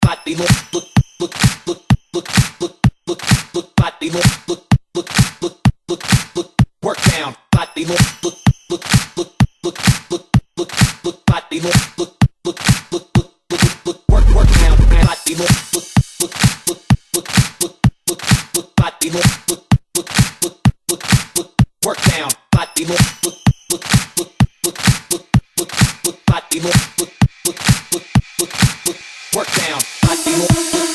body look, look, look, look, look, look, look, look, body look, look, look, look, look, look, work down, body look, look, look, look, look, look, look, look, body look, look, look, look, look, look, look, work down, body look, look, look, look, look, look, look, look, body look, look, look, look, look, look, work down, body look, look, look, look, look, look, look, look, body look, look, look, look, look, look, work down, body look, look,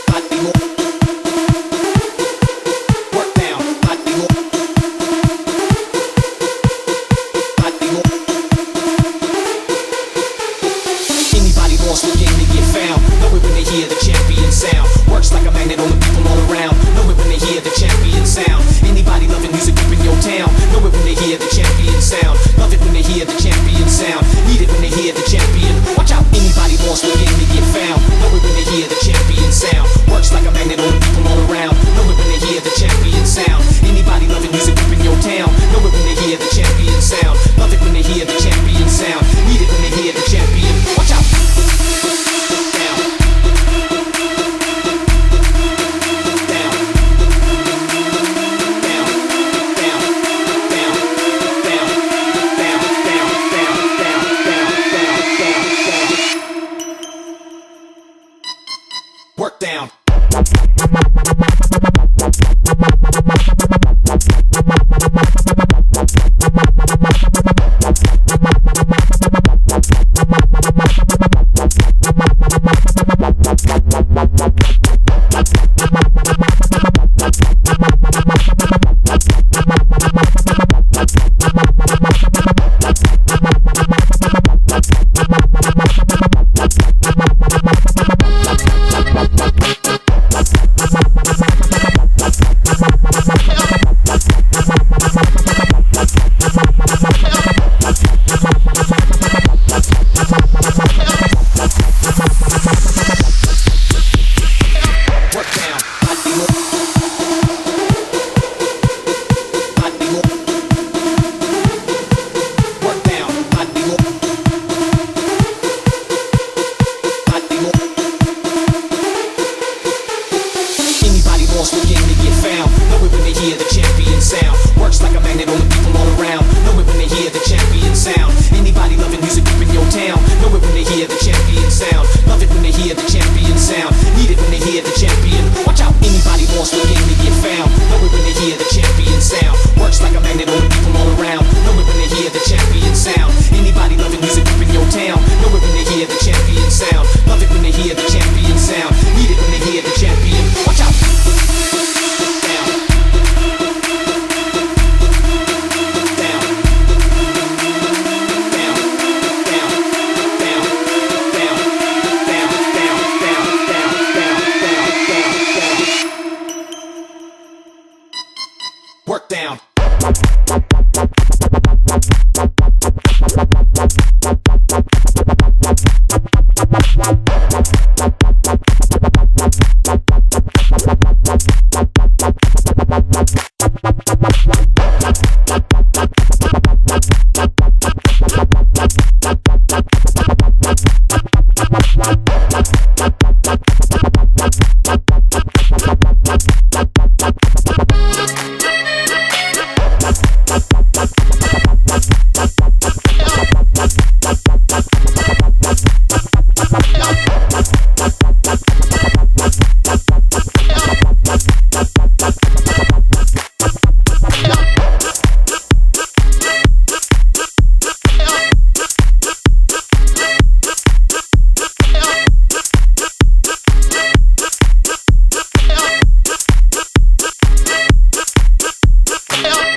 body look, work down, body look, body look. Anybody lost looking to get found. Know it when they hear the champion sound. Works like a magnet on the people all around. Know it when they hear the champion sound. Anybody loving music up in your town. Know it when they hear the champion sound. Love it when they hear the champion sound. Need it when they hear the